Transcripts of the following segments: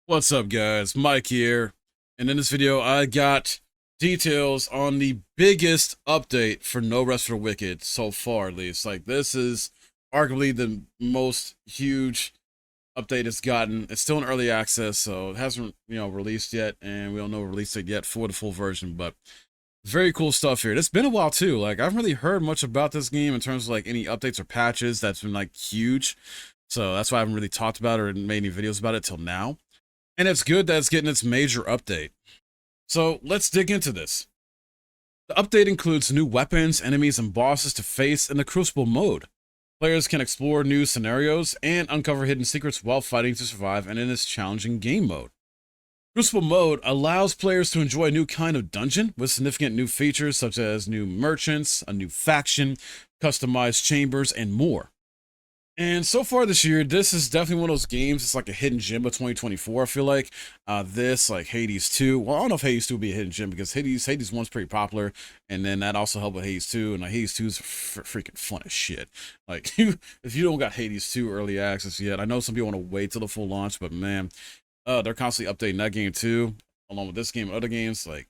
What's up, guys? Mike here, and in this video I got details on the biggest update for No Rest for the Wicked so far, at least. Like, this is arguably the most huge update it's gotten. It's still in early access, so it hasn't, released yet, and we don't know release date yet for the full version, but very cool stuff here. It's been a while too. Like, I haven't really heard much about this game in terms of like any updates or patches that's been like huge. So that's why I haven't really talked about it or made any videos about it till now. And it's good that it's getting its major update. So let's dig into this. The update includes new weapons, enemies, and bosses to face in the Crucible mode. Players can explore new scenarios and uncover hidden secrets while fighting to survive and in this challenging game mode. Crucible mode allows players to enjoy a new kind of dungeon with significant new features such as new merchants, a new faction, customized chambers, and more. And so far this year, this is definitely one of those games. It's like a hidden gem of 2024. I feel like this, like Hades 2. Well, I don't know if Hades 2 will be a hidden gem because Hades 1's pretty popular, and then that also helped with Hades 2. And like Hades 2 is freaking fun as shit. Like, if you don't got Hades 2 early access yet, I know some people want to wait till the full launch, but man, they're constantly updating that game too, along with this game and other games. Like,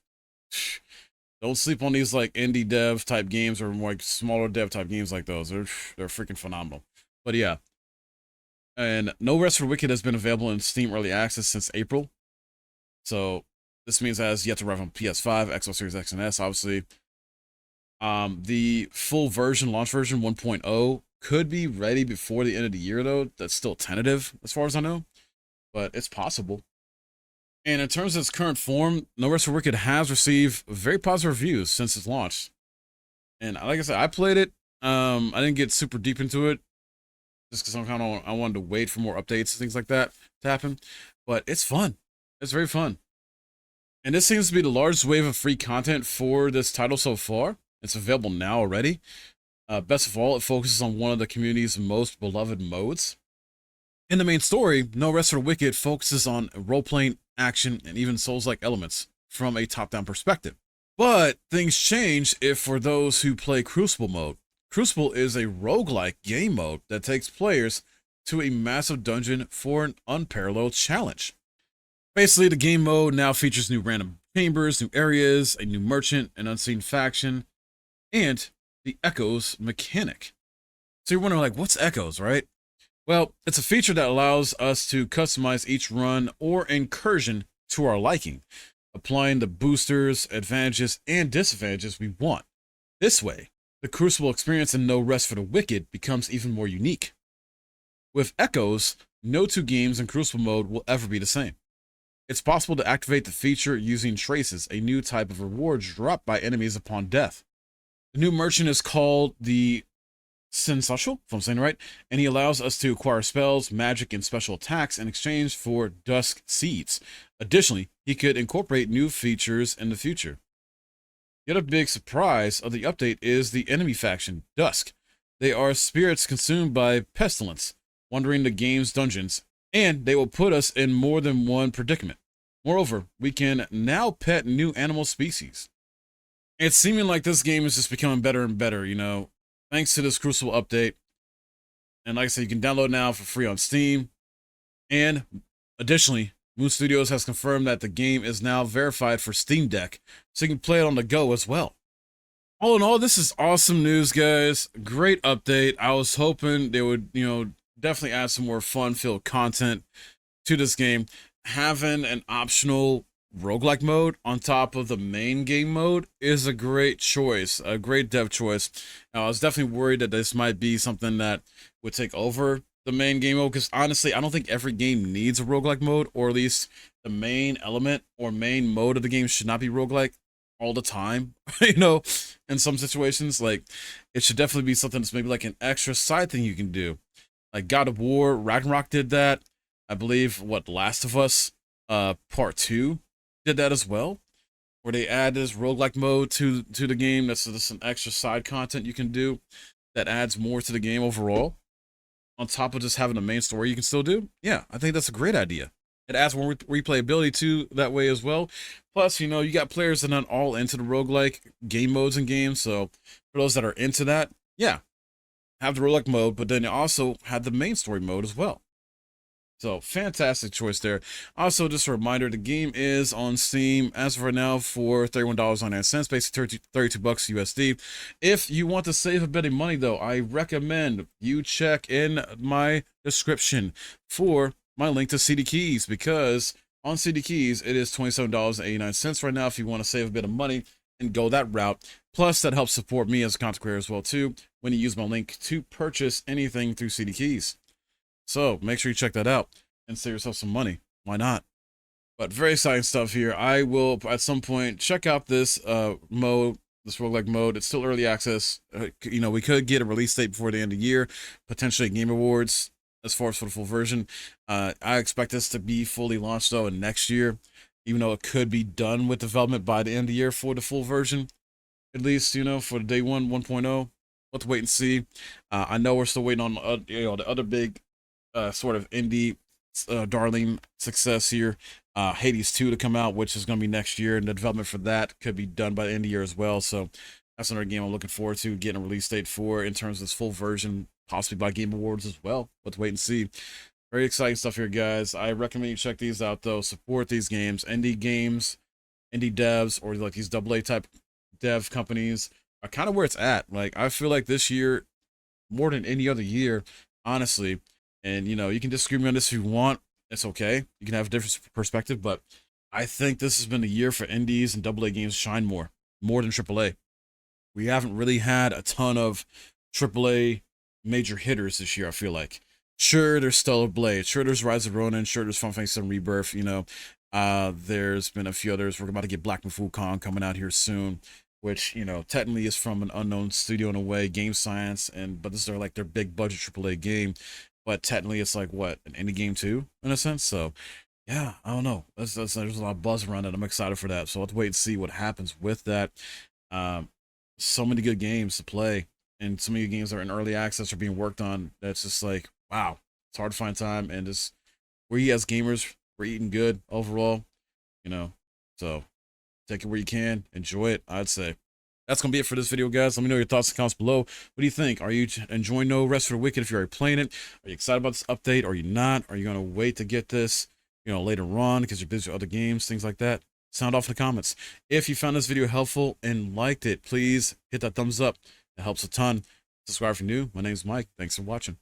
don't sleep on these like indie dev type games or more like smaller dev type games like those. They're freaking phenomenal. But yeah, and No Rest for Wicked has been available in Steam Early Access since April. So this means it has yet to arrive on PS5, Xbox Series X and S, obviously. The full version, launch version 1.0, could be ready before the end of the year, though. That's still tentative, as far as I know, but it's possible. And in terms of its current form, No Rest for Wicked has received very positive reviews since its launch. And like I said, I played it. I didn't get super deep into it, just because I wanted to wait for more updates and things like that to happen. But it's fun. It's very fun. And this seems to be the largest wave of free content for this title so far. It's available now already. Best of all, it focuses on one of the community's most beloved modes. In the main story, No Rest for the Wicked focuses on role-playing, action, and even Souls-like elements from a top-down perspective. But things change if for those who play Crucible mode. Crucible is a roguelike game mode that takes players to a massive dungeon for an unparalleled challenge. Basically, the game mode now features new random chambers, new areas, a new merchant, an unseen faction, and the Echoes mechanic. So you're wondering, like, what's Echoes, right? Well, it's a feature that allows us to customize each run or incursion to our liking, applying the boosters, advantages, and disadvantages we want. This way, the Crucible experience in No Rest for the Wicked becomes even more unique. With Echoes, no two games in Crucible mode will ever be the same. It's possible to activate the feature using traces, a new type of reward dropped by enemies upon death. The new merchant is called the Sensual, if I'm saying it right, and he allows us to acquire spells, magic, and special attacks in exchange for Dusk Seeds. Additionally, he could incorporate new features in the future. The other big surprise of the update is the enemy faction, Dusk. They are spirits consumed by pestilence, wandering the game's dungeons, and they will put us in more than one predicament. Moreover, we can now pet new animal species. It's seeming like this game is just becoming better and better, thanks to this Crucible update. And like I said, you can download now for free on Steam. And additionally, Moon Studios has confirmed that the game is now verified for Steam Deck, so you can play it on the go as well. All in all, this is awesome news, guys. Great update. I was hoping they would, definitely add some more fun-filled content to this game. Having an optional roguelike mode on top of the main game mode is a great choice, a great dev choice. Now, I was definitely worried that this might be something that would take over the main game mode, because honestly, I don't think every game needs a roguelike mode, or at least the main element or main mode of the game should not be roguelike all the time. In some situations, like, it should definitely be something that's maybe like an extra side thing you can do. Like God of War Ragnarok did that. I believe Last of Us Part 2 did that as well, where they add this roguelike mode to the game. That's just an extra side content you can do that adds more to the game overall, on top of just having the main story you can still do. Yeah, I think that's a great idea. It adds more replayability too that way as well. Plus, you got players that are not all into the roguelike game modes and games, so for those that are into that, yeah, have the roguelike mode, but then you also have the main story mode as well. So fantastic choice there. Also, just a reminder, the game is on Steam as of right now for $31.99, basically 32 bucks USD. If you want to save a bit of money though, I recommend you check in my description for my link to CD Keys, because on CD Keys it is $27.89 right now if you want to save a bit of money and go that route. Plus, that helps support me as a content creator as well too when you use my link to purchase anything through CD Keys. So make sure you check that out and save yourself some money. Why not? But very exciting stuff here. I will at some point check out this mode, this roguelike mode. It's still early access. You know, we could get a release date before the end of the year, potentially at Game Awards as far as for the full version. I expect this to be fully launched though in next year, even though it could be done with development by the end of the year for the full version, at least, you know, for the day 1.0. We'll have to wait and see. I know we're still waiting on the other big sort of indie darling success here, Hades 2 to come out, which is going to be next year, and the development for that could be done by the end of the year as well. So that's another game I'm looking forward to getting a release date for in terms of this full version, possibly by Game Awards as well. Let's wait and see. Very exciting stuff here, guys. I recommend you check these out though. Support these games. Indie games, indie devs, or like these AA type dev companies are kind of where it's at. Like, I feel like this year, more than any other year, honestly. And, you know, you can disagree with me on this if you want. It's okay. You can have a different perspective, but I think this has been a year for indies and AA games to shine more than AAA. We haven't really had a ton of AAA major hitters this year, I feel like. Sure, there's Stellar Blade. Sure, there's Rise of Ronin. Sure, there's Final Fantasy VII Rebirth, you know. There's been a few others. We're about to get Black Myth: Wukong coming out here soon, which, you know, technically is from an unknown studio in a way, Game Science, but this is like their big budget AAA game. But technically, it's like what, an indie game too, in a sense. So, yeah, I don't know. There's a lot of buzz around it. I'm excited for that. So I'll have to wait and see what happens with that. So many good games to play, and so many games that are in early access are being worked on. That's just like, wow, it's hard to find time, and just we as gamers, we're eating good overall, you know. So take it where you can, enjoy it, I'd say. That's going to be it for this video, guys. Let me know your thoughts in the comments below. What do you think? Are you enjoying No Rest for the Wicked if you're already playing it? Are you excited about this update? Or are you not? Are you going to wait to get this, you know, later on because you're busy with other games, things like that? Sound off in the comments. If you found this video helpful and liked it, please hit that thumbs up. It helps a ton. Subscribe if you're new. My name's Mike. Thanks for watching.